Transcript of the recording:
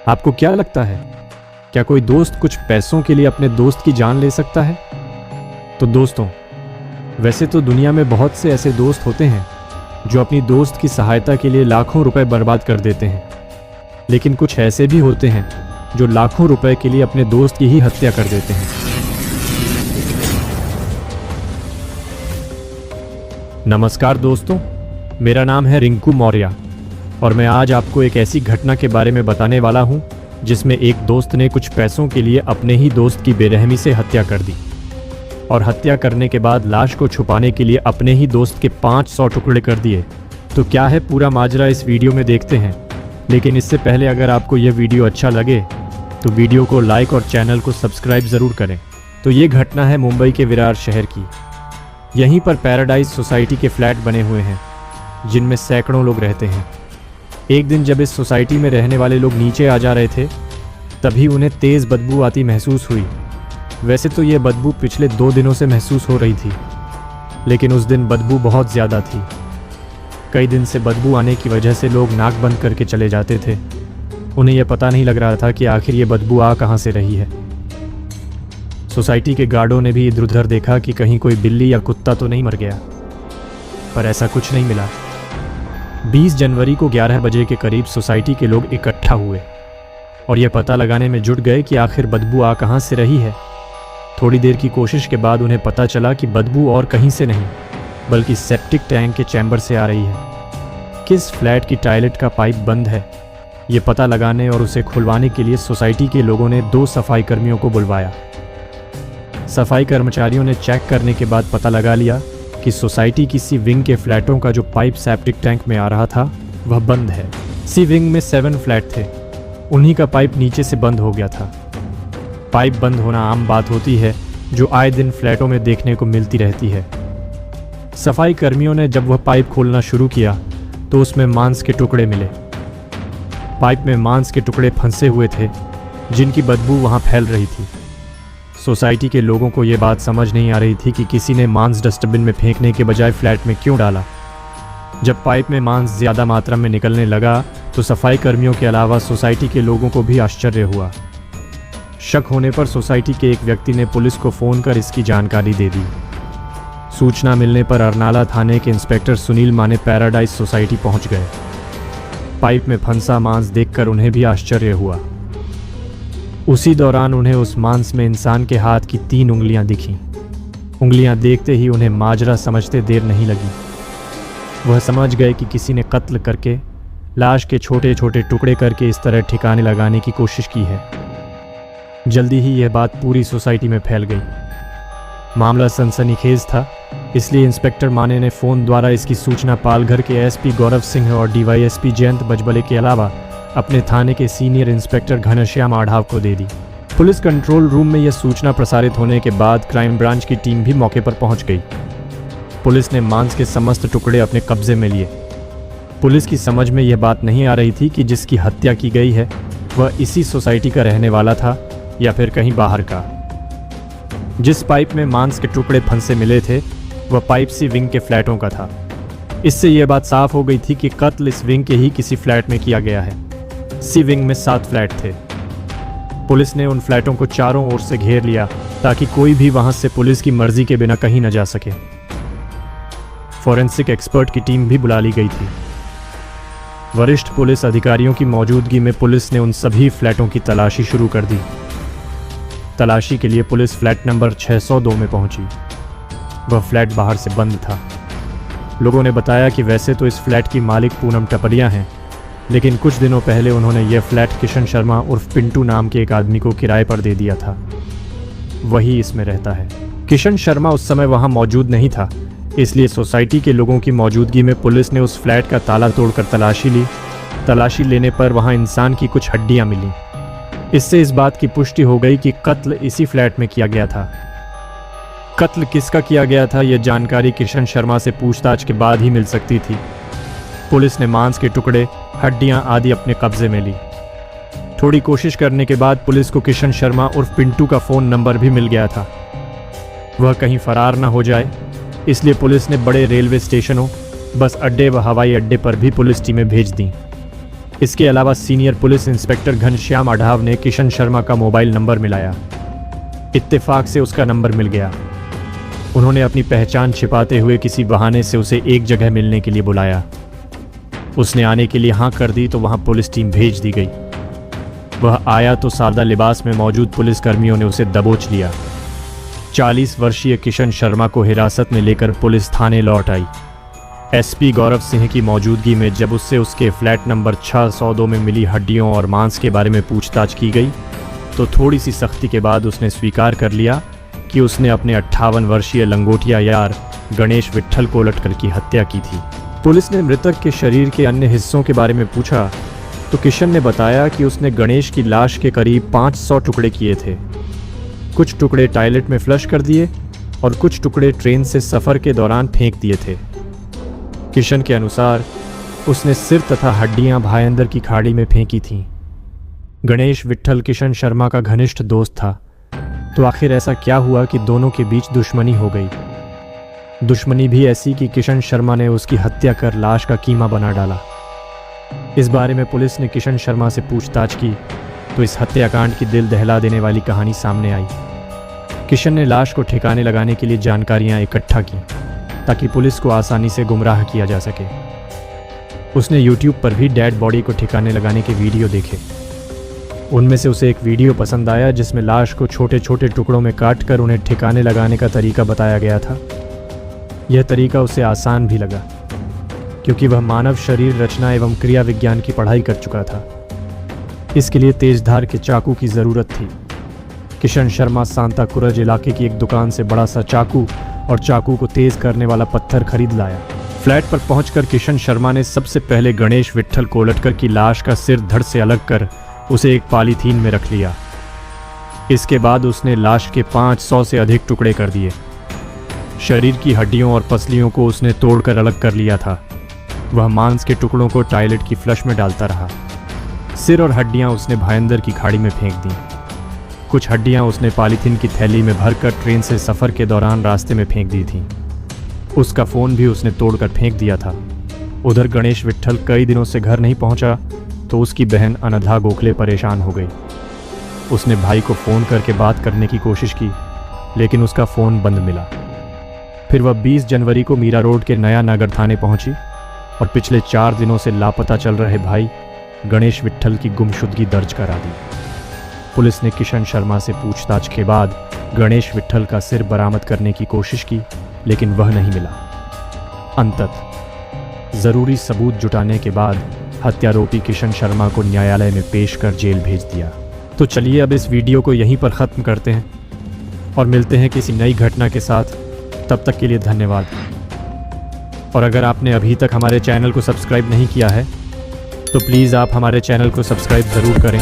आपको क्या लगता है, क्या कोई दोस्त कुछ पैसों के लिए अपने दोस्त की जान ले सकता है? तो दोस्तों, वैसे तो दुनिया में बहुत से ऐसे दोस्त होते हैं जो अपनी दोस्त की सहायता के लिए लाखों रुपए बर्बाद कर देते हैं, लेकिन कुछ ऐसे भी होते हैं जो लाखों रुपए के लिए अपने दोस्त की ही हत्या कर देते हैं। नमस्कार दोस्तों, मेरा नाम है रिंकू मौर्य और मैं आज आपको एक ऐसी घटना के बारे में बताने वाला हूं जिसमें एक दोस्त ने कुछ पैसों के लिए अपने ही दोस्त की बेरहमी से हत्या कर दी और हत्या करने के बाद लाश को छुपाने के लिए अपने ही दोस्त के 500 टुकड़े कर दिए। तो क्या है पूरा माजरा, इस वीडियो में देखते हैं। लेकिन इससे पहले अगर आपको यह वीडियो अच्छा लगे तो वीडियो को लाइक और चैनल को सब्सक्राइब ज़रूर करें। तो ये घटना है मुंबई के विरार शहर की। यहीं पर पैराडाइज सोसाइटी के फ्लैट बने हुए हैं जिनमें सैकड़ों लोग रहते हैं। एक दिन जब इस सोसाइटी में रहने वाले लोग नीचे आ जा रहे थे तभी उन्हें तेज़ बदबू आती महसूस हुई। वैसे तो ये बदबू पिछले 2 दिनों से महसूस हो रही थी, लेकिन उस दिन बदबू बहुत ज़्यादा थी। कई दिन से बदबू आने की वजह से लोग नाक बंद करके चले जाते थे। उन्हें यह पता नहीं लग रहा था कि आखिर ये बदबू आ कहाँ से रही है। सोसाइटी के गार्डों ने भी इधर उधर देखा कि कहीं कोई बिल्ली या कुत्ता तो नहीं मर गया, पर ऐसा कुछ नहीं मिला। 20 जनवरी को 11 बजे के करीब सोसाइटी के लोग इकट्ठा हुए और यह पता लगाने में जुट गए कि आखिर बदबू आ कहाँ से रही है। थोड़ी देर की कोशिश के बाद उन्हें पता चला कि बदबू और कहीं से नहीं बल्कि सेप्टिक टैंक के चैम्बर से आ रही है। किस फ्लैट की टॉयलेट का पाइप बंद है, ये पता लगाने और उसे खुलवाने के लिए सोसाइटी के लोगों ने 2 सफाई कर्मियों को बुलवाया। सफाई कर्मचारियों ने चेक करने के बाद पता लगा लिया कि सोसाइटी की सी विंग के फ्लैटों का जो पाइप सेप्टिक टैंक में आ रहा था वह बंद है। सी विंग में 7 फ्लैट थे, उन्हीं का पाइप नीचे से बंद हो गया था। पाइप बंद होना आम बात होती है जो आए दिन फ्लैटों में देखने को मिलती रहती है। सफाई कर्मियों ने जब वह पाइप खोलना शुरू किया तो उसमें मांस के टुकड़े मिले। पाइप में मांस के टुकड़े फंसे हुए थे जिनकी बदबू वहां फैल रही थी। सोसाइटी के लोगों को ये बात समझ नहीं आ रही थी कि किसी ने मांस डस्टबिन में फेंकने के बजाय फ्लैट में क्यों डाला। जब पाइप में मांस ज़्यादा मात्रा में निकलने लगा तो सफाई कर्मियों के अलावा सोसाइटी के लोगों को भी आश्चर्य हुआ। शक होने पर सोसाइटी के एक व्यक्ति ने पुलिस को फ़ोन कर इसकी जानकारी दे दी। सूचना मिलने पर अरनाला थाने के इंस्पेक्टर सुनील माने पैराडाइज सोसाइटी पहुंच गए। पाइप में फंसा मांस देखकर उन्हें भी आश्चर्य हुआ। उसी दौरान उन्हें उस मांस में इंसान के हाथ की 3 उंगलियां दिखीं। उंगलियां देखते ही उन्हें माजरा समझते देर नहीं लगी। वह समझ गए कि किसी ने कत्ल करके लाश के छोटे छोटे टुकड़े करके इस तरह ठिकाने लगाने की कोशिश की है। जल्दी ही यह बात पूरी सोसाइटी में फैल गई। मामला सनसनीखेज था, इसलिए इंस्पेक्टर माने ने फ़ोन द्वारा इसकी सूचना पालघर के एसपी गौरव सिंह और डीवाईएसपी जयंत बजबले के अलावा अपने थाने के सीनियर इंस्पेक्टर घनश्याम आढ़ाव को दे दी। पुलिस कंट्रोल रूम में यह सूचना प्रसारित होने के बाद क्राइम ब्रांच की टीम भी मौके पर पहुंच गई। पुलिस ने मांस के समस्त टुकड़े अपने कब्जे में लिए। पुलिस की समझ में यह बात नहीं आ रही थी कि जिसकी हत्या की गई है वह इसी सोसाइटी का रहने वाला था या फिर कहीं बाहर का। जिस पाइप में मांस के टुकड़े फंसे मिले थे वह पाइप सी विंग के फ्लैटों का था। इससे यह बात साफ हो गई थी कि कत्ल इस विंग के ही किसी फ्लैट में किया गया है। सी विंग में 7 फ्लैट थे। पुलिस ने उन फ्लैटों को चारों ओर से घेर लिया ताकि कोई भी वहां से पुलिस की मर्जी के बिना कहीं न जा सके। फॉरेंसिक एक्सपर्ट की टीम भी बुला ली गई थी। वरिष्ठ पुलिस अधिकारियों की मौजूदगी में पुलिस ने उन सभी फ्लैटों की तलाशी शुरू कर दी। तलाशी के लिए पुलिस फ्लैट नंबर 602 में पहुंची। वह फ्लैट बाहर से बंद था। लोगों ने बताया कि वैसे तो इस फ्लैट की मालिक पूनम टपलिया हैं, लेकिन कुछ दिनों पहले उन्होंने यह फ्लैट किशन शर्मा उर्फ पिंटू नाम के एक आदमी को किराए पर दे दिया था। वही इसमें रहता है। किशन शर्मा उस समय वहां मौजूद नहीं था, इसलिए सोसाइटी के लोगों की मौजूदगी में पुलिस ने उस फ्लैट का ताला तोड़कर तलाशी ली। तलाशी लेने पर वहां इंसान की कुछ हड्डियां मिली। इससे इस बात की पुष्टि हो गई कि कत्ल इसी फ्लैट में किया गया था। कत्ल किसका किया गया था यह जानकारी किशन शर्मा से पूछताछ के बाद ही मिल सकती थी। पुलिस ने मांस के टुकड़े, हड्डियां आदि अपने कब्जे में ली। थोड़ी कोशिश करने के बाद पुलिस को किशन शर्मा उर्फ पिंटू का फ़ोन नंबर भी मिल गया था। वह कहीं फरार न हो जाए, इसलिए पुलिस ने बड़े रेलवे स्टेशनों, बस अड्डे व हवाई अड्डे पर भी पुलिस टीमें भेज दी। इसके अलावा सीनियर पुलिस इंस्पेक्टर घनश्याम अढ़ाव ने किशन शर्मा का मोबाइल नंबर मिलाया। इत्तेफाक से उसका नंबर मिल गया। उन्होंने अपनी पहचान छिपाते हुए किसी बहाने से उसे एक जगह मिलने के लिए बुलाया। उसने आने के लिए हाँ कर दी तो वहाँ पुलिस टीम भेज दी गई। वह आया तो सादा लिबास में मौजूद पुलिसकर्मियों ने उसे दबोच लिया। 40 वर्षीय किशन शर्मा को हिरासत में लेकर पुलिस थाने लौट आई। एसपी गौरव सिंह की मौजूदगी में जब उससे उसके फ्लैट नंबर 602 में मिली हड्डियों और मांस के बारे में पूछताछ की गई तो थोड़ी सी सख्ती के बाद उसने स्वीकार कर लिया कि उसने अपने 58 वर्षीय लंगोटिया यार गणेश विट्ठल कोलटकर की हत्या की थी। पुलिस ने मृतक के शरीर के अन्य हिस्सों के बारे में पूछा तो किशन ने बताया कि उसने गणेश की लाश के करीब 500 टुकड़े किए थे। कुछ टुकड़े टॉयलेट में फ्लश कर दिए और कुछ टुकड़े ट्रेन से सफ़र के दौरान फेंक दिए थे। किशन के अनुसार उसने सिर तथा हड्डियां भायंदर की खाड़ी में फेंकी थीं। गणेश विट्ठल किशन शर्मा का घनिष्ठ दोस्त था, तो आखिर ऐसा क्या हुआ कि दोनों के बीच दुश्मनी हो गई? दुश्मनी भी ऐसी कि किशन शर्मा ने उसकी हत्या कर लाश का कीमा बना डाला। इस बारे में पुलिस ने किशन शर्मा से पूछताछ की तो इस हत्याकांड की दिल दहला देने वाली कहानी सामने आई। किशन ने लाश को ठिकाने लगाने के लिए जानकारियां इकट्ठा की ताकि पुलिस को आसानी से गुमराह किया जा सके। उसने यूट्यूब पर भी डेड बॉडी को ठिकाने लगाने के वीडियो देखे। उनमें से उसे एक वीडियो पसंद आया जिसमें लाश को छोटे छोटे टुकड़ों में काट कर उन्हें ठिकाने लगाने का तरीका बताया गया था। यह तरीका उसे आसान भी लगा क्योंकि वह मानव शरीर रचना एवं क्रिया विज्ञान की पढ़ाई कर चुका था। इसके लिए तेज धार के चाकू की ज़रूरत थी। किशन शर्मा सांता कुरज इलाके की एक दुकान से बड़ा सा चाकू और चाकू को तेज करने वाला पत्थर खरीद लाया। फ्लैट पर पहुंचकर किशन शर्मा ने सबसे पहले गणेश विट्ठल कोलटकर की लाश का सिर धड़ से अलग कर उसे एक पॉलीथीन में रख लिया। इसके बाद उसने लाश के 500 से अधिक टुकड़े कर दिए। शरीर की हड्डियों और पसलियों को उसने तोड़कर अलग कर लिया था। वह मांस के टुकड़ों को टॉयलेट की फ्लश में डालता रहा। सिर और हड्डियां उसने भायंदर की खाड़ी में फेंक दी। कुछ हड्डियां उसने पॉलीथीन की थैली में भरकर ट्रेन से सफ़र के दौरान रास्ते में फेंक दी थीं। उसका फ़ोन भी उसने तोड़कर फेंक दिया था। उधर गणेश विट्ठल कई दिनों से घर नहीं पहुंचा तो उसकी बहन अनधा गोखले परेशान हो गई। उसने भाई को फ़ोन करके बात करने की कोशिश की लेकिन उसका फ़ोन बंद मिला। फिर वह 20 जनवरी को मीरा रोड के नया नगर थाने पहुंची और पिछले 4 दिनों से लापता चल रहे भाई गणेश विट्ठल की गुमशुदगी दर्ज करा दी। पुलिस ने किशन शर्मा से पूछताछ के बाद गणेश विट्ठल का सिर बरामद करने की कोशिश की लेकिन वह नहीं मिला। अंततः ज़रूरी सबूत जुटाने के बाद हत्यारोपी किशन शर्मा को न्यायालय में पेश कर जेल भेज दिया। तो चलिए अब इस वीडियो को यहीं पर ख़त्म करते हैं और मिलते हैं किसी नई घटना के साथ। तब तक के लिए धन्यवाद। और अगर आपने अभी तक हमारे चैनल को सब्सक्राइब नहीं किया है तो प्लीज़ आप हमारे चैनल को सब्सक्राइब ज़रूर करें